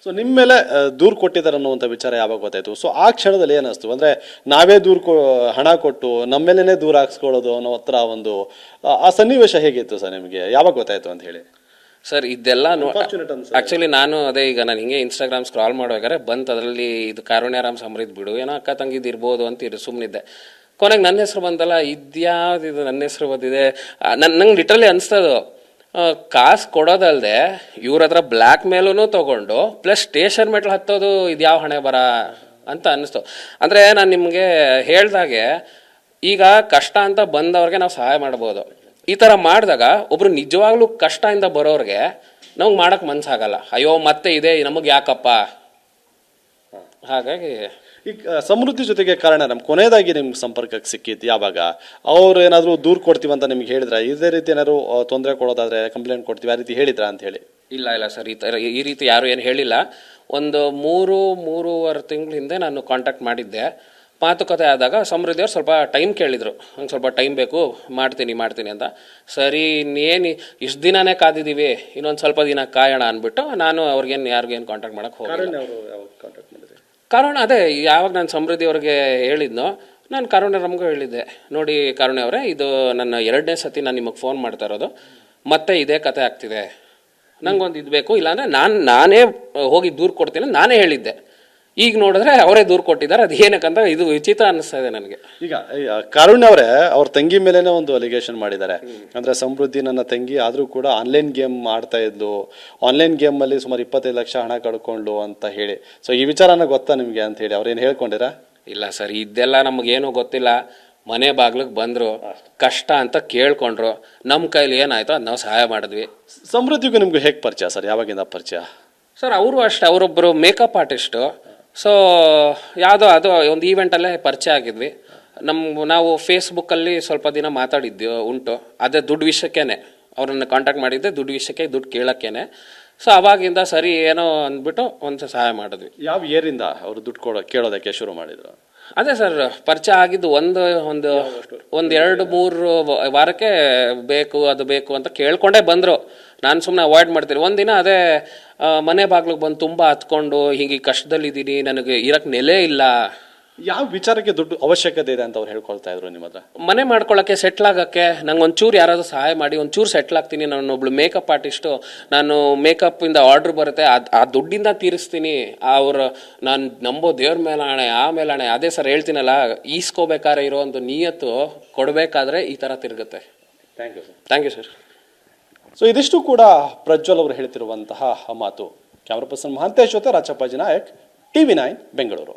So ನಿಮ್ಮ ಮೇಲೆ ದೂರು ಕೊಟ್ಟಿದ್ದಾರೆ ಅನ್ನುವಂಥ ವಿಚಾರ ಯಾವಾಗ ಗೊತ್ತಾಯ್ತು? ಸೊ ಆ ಕ್ಷಣದಲ್ಲಿ ಏನಿಸ್ತು ಅಂದ್ರೆ ನಾವೇ ಹಣ ಕೊಟ್ಟು ನಮ್ಮ ಮೇಲೇನೆ ದೂರ ಹಾಕ್ಸ್ಕೊಳ್ಳೋದು ಅನ್ನೋ ಹತ್ರ ಒಂದು ಆ ಸನ್ನಿವೇಶ ಹೇಗಿತ್ತು ಸರ್ ನಿಮಗೆ? ಯಾವಾಗ ಗೊತ್ತಾಯ್ತು ಅಂತ ಹೇಳಿ? ಸರ್ ಇದೆಲ್ಲ ಆಕ್ಚುಲಿ ನಾನು ಅದೇ ಈಗ ನಾನು ಹಿಂಗೆ ಇನ್ಸ್ಟಾಗ್ರಾಮ್ ಸ್ಕ್ರಾಲ್ ಮಾಡುವಾಗಾರೆ ಬಂತು ಅದರಲ್ಲಿ ಇದು ಕಾರುಣ್ಯರಾಮ್ ಸಮೃದ್ಧ ಬಿಡು ಏನೋ ಅಕ್ಕ ತಂಗಿದ್ದು ಇರ್ಬೋದು ಅಂತ ಸುಮ್ಮನಿದ್ದೆ. ಕೊನೆಗೆ ನನ್ನ ಹೆಸರು ಬಂದಲ್ಲ, ಇದ್ಯಾವ್ದಿದು ನನ್ನ ಹೆಸರು ಬಂದಿದೆ. ನಂಗೆ ಲಿಟ್ರಲಿ ಅನಿಸ್ತದು ಕಾಸು ಕೊಡೋದಲ್ದೆ ಇವ್ರ ಹತ್ರ ಬ್ಲ್ಯಾಕ್ ಮೇಲೂ ತಗೊಂಡು ಪ್ಲಸ್ ಸ್ಟೇಷನ್ ಮೆಟ್ಲು ಹತ್ತೋದು ಇದ್ಯಾವ ಹಣೆ ಬರ ಅಂತ ಅನ್ನಿಸ್ತು. ಅಂದರೆ ನಾನು ನಿಮಗೆ ಹೇಳ್ದಾಗೆ ಈಗ ಕಷ್ಟ ಅಂತ ಬಂದವ್ರಿಗೆ ನಾವು ಸಹಾಯ ಮಾಡ್ಬೋದು. ಈ ಥರ ಮಾಡಿದಾಗ ಒಬ್ರು ನಿಜವಾಗ್ಲೂ ಕಷ್ಟದಿಂದ ಬರೋರಿಗೆ ನಮ್ಗೆ ಮಾಡಕ್ಕೆ ಮನ್ಸಾಗಲ್ಲ. ಅಯ್ಯೋ ಮತ್ತೆ ಇದೆ ನಮಗೆ ಯಾಕಪ್ಪ. ಹಾಗಾಗಿ ಈಗ ಸಮೃದ್ಧಿ ಜೊತೆಗೆ ಕಾರಣ ಕೊನೆಯದಾಗಿ ನಿಮ್ಗೆ ಸಂಪರ್ಕಕ್ಕೆ ಸಿಕ್ಕಿತ್ತು ಯಾವಾಗ? ಅವ್ರು ಏನಾದರೂ ದೂರು ಕೊಡ್ತೀವಂತ ನಿಮ್ಗೆ ಹೇಳಿದ್ರ? ಇದೇ ರೀತಿ ಏನಾದ್ರು ತೊಂದರೆ ಕೊಡೋದಾದ್ರೆ ಕಂಪ್ಲೇಂಟ್ ಕೊಡ್ತೀವಿ ಆ ರೀತಿ ಹೇಳಿದ್ರ ಅಂತ ಹೇಳಿ? ಇಲ್ಲ ಸರ್, ಈ ರೀತಿ ಯಾರು ಏನು ಹೇಳಿಲ್ಲ. ಒಂದು 3-3.5 ತಿಂಗಳ ಹಿಂದೆ ನಾನು ಕಾಂಟ್ಯಾಕ್ಟ್ ಮಾಡಿದ್ದೆ. ಮಾತುಕತೆ ಆದಾಗ ಸಮೃದ್ಧಿ ಅವ್ರು ಸ್ವಲ್ಪ ಟೈಮ್ ಕೇಳಿದ್ರು, ನಂಗೆ ಸ್ವಲ್ಪ ಟೈಮ್ ಬೇಕು, ಮಾಡ್ತೀನಿ ಅಂತ. ಸರಿ ಇನ್ನೇನು ಇಷ್ಟು ದಿನನೇ ಕಾದಿದ್ದೀವಿ, ಇನ್ನೊಂದು ಸ್ವಲ್ಪ ದಿನ ಕಾಯೋಣ ಅಂದ್ಬಿಟ್ಟು ನಾನು ಯಾರಿಗೇನು ಕಾಂಟ್ಯಾಕ್ಟ್ ಮಾಡಕ್ಕೆ ಹೋಗಿಲ್ಲ. ಕಾರಣ ಅದೇ ಯಾವಾಗ ನಾನು ಸಮೃದ್ಧಿ ಅವ್ರಿಗೆ ಹೇಳಿದ್ನೋ ನಾನು ಕಾರುಣ್ಯ ನಮಗೂ ಹೇಳಿದ್ದೆ, ನೋಡಿ ಕಾರುಣ್ಯ ಅವರೇ ಇದು ನನ್ನ 2ನೇ ಸತಿ ನಾನು ನಿಮಗೆ ಫೋನ್ ಮಾಡ್ತಾ ಇರೋದು, ಮತ್ತೆ ಇದೇ ಕತೆ ಆಗ್ತಿದೆ, ನಂಗೊಂದು ಇದು ಬೇಕು, ಇಲ್ಲಾಂದರೆ ನಾನೇ ಹೋಗಿ ದೂರು ಕೊಡ್ತೀನಿ ನಾನೇ ಹೇಳಿದ್ದೆ. ಈಗ ನೋಡಿದ್ರೆ ಅವರೇ ದೂರು ಕೊಟ್ಟಿದ್ದಾರೆ. ಅದು ಏನಕ್ಕಂತ ಇದು ವಿಚಿತ್ರ ಅನ್ನಿಸ್ತಾ ಇದೆ ನನಗೆ. ಈಗ ಕಾರುಣ್ಯ ಅವರೇ ಅವ್ರ ತಂಗಿ ಮೇಲೇನೆ ಒಂದು ಅಲಿಗೇಷನ್ ಮಾಡಿದ್ದಾರೆ. ಅಂದ್ರೆ ಸಮೃದ್ಧಿ ನನ್ನ ತಂಗಿ ಆದ್ರೂ ಕೂಡ ಆನ್ಲೈನ್ ಗೇಮ್ ಆಡ್ತಾ ಇದ್ಲು, ಆನ್ಲೈನ್ ಗೇಮ್ ಅಲ್ಲಿ ಸುಮಾರು 25 ಲಕ್ಷ ಹಣ ಕಳ್ಕೊಂಡು ಅಂತ ಹೇಳಿ. ಸೊ ಈ ವಿಚಾರನ ಗೊತ್ತಾ ನಿಮ್ಗೆ ಅಂತ ಹೇಳಿ ಅವ್ರೇನು ಹೇಳ್ಕೊಂಡಿರಾ? ಇಲ್ಲ ಸರ್, ಇದೆಲ್ಲ ನಮಗೇನು ಗೊತ್ತಿಲ್ಲ. ಮನೆ ಬಾಗ್ಲಿಗೆ ಬಂದ್ರು, ಕಷ್ಟ ಅಂತ ಕೇಳ್ಕೊಂಡ್ರು, ನಮ್ಮ ಕೈಲಿ ಏನಾಯ್ತು ಅದು ನಾವು ಸಹಾಯ ಮಾಡಿದ್ವಿ. ಸಮೃದ್ಧಿಗೂ ನಿಮ್ಗೆ ಹೇಗೆ ಪರಿಚಯ ಸರ್? ಯಾವಾಗಿಂದ ಪರಿಚಯ? ಸರ್ ಅವರು ಅಷ್ಟೇ, ಅವರೊಬ್ಬರು ಮೇಕಪ್ ಆರ್ಟಿಸ್ಟು. ಸೊ ಯಾವುದೋ ಅದು ಒಂದು ಈವೆಂಟಲ್ಲೇ ಪರಿಚಯ ಆಗಿದ್ವಿ. ನಾವು ಫೇಸ್ಬುಕ್ಕಲ್ಲಿ ಸ್ವಲ್ಪ ದಿನ ಮಾತಾಡಿದ್ವಿ ಉಂಟು. ಅದೇ ದುಡ್ಡು ವಿಷಯಕ್ಕೇನೆ ಅವ್ರನ್ನ ಕಾಂಟ್ಯಾಕ್ಟ್ ಮಾಡಿದ್ದೆ, ದುಡ್ಡು ವಿಷಯಕ್ಕೆ, ದುಡ್ಡು ಕೇಳೋಕ್ಕೇನೆ. ಸೊ ಅವಾಗಿಂದ ಸರಿ ಏನೋ ಅಂದ್ಬಿಟ್ಟು ಒಂದು ಸಹಾಯ ಮಾಡಿದ್ವಿ. ಯಾವ ಇಯರಿಂದ ಅವರು ದುಡ್ಡು ಕೇಳೋದಕ್ಕೆ ಶುರು ಮಾಡಿದ್ರು? ಅದೇ ಸರ್, ಪರಿಚಯ ಆಗಿದ್ದು ಒಂದು 2-3 ವಾರಕ್ಕೆ ಬೇಕು ಅದು ಬೇಕು ಅಂತ ಕೇಳ್ಕೊಂಡೇ ಬಂದರು. ನಾನು ಸುಮ್ಮನೆ ಅವಾಯ್ಡ್ ಮಾಡ್ತೀನಿ. ಒಂದಿನ ಅದೇ ಮನೆ ಬಾಗ್ಲಿಗೆ ಬಂದು ತುಂಬ ಹತ್ಕೊಂಡು ಹೀಗೆ ಕಷ್ಟದಲ್ಲಿದ್ದೀನಿ, ನನಗೆ ಇರಕ್ಕೆ ನೆಲೆ ಇಲ್ಲ. ಯಾವ ವಿಚಾರಕ್ಕೆ ದುಡ್ಡು ಅವಶ್ಯಕತೆ ಇದೆ ಅಂತ ಅವ್ರು ಹೇಳ್ಕೊಳ್ತಾ ಇದ್ರು ನಿಮ್ಮ ಹತ್ರ? ಮನೆ ಮಾಡ್ಕೊಳ್ಳೋಕ್ಕೆ, ಸೆಟ್ಲ್ ಆಗೋಕ್ಕೆ, ನಂಗೆ ಒಂಚೂರು ಯಾರಾದರೂ ಸಹಾಯ ಮಾಡಿ ಒಂಚೂರು ಸೆಟ್ಲ್ ಆಗ್ತೀನಿ, ನಾನೊಬ್ಳು ಮೇಕಪ್ ಆರ್ಟಿಸ್ಟು, ನಾನು ಮೇಕಪ್ಪಿಂದ ಆರ್ಡ್ರ್ ಬರುತ್ತೆ, ಆ ದುಡ್ಡಿಂದ ತೀರಿಸ್ತೀನಿ, ನಾನು ನಂಬೋ ದೇವ್ರ ಮೇಲಾಣೆ ಆ ಮೇಲಾಣೆ. ಅದೇ ಸರ್ ಹೇಳ್ತೀನಲ್ಲ, ಈಸ್ಕೋಬೇಕಾದ್ರೆ ಇರೋ ಒಂದು ನಿಯತ್ತು ಕೊಡಬೇಕಾದ್ರೆ ಈ ಥರ ತಿರುಗುತ್ತೆ. Thank you sir. ಸೊ ಇದಿಷ್ಟು ಕೂಡ ಪ್ರಜ್ವಲ್ ಅವರು ಹೇಳ್ತಿರುವಂತಹ ಮಾತು. ಕ್ಯಾಮ್ರಾ ಪರ್ಸನ್ ಮಹಾಂತೇಶ್ ಜೊತೆ ರಾಚಪ್ಪಾಜಿ ನಾಯಕ್, TV9 ಬೆಂಗಳೂರು.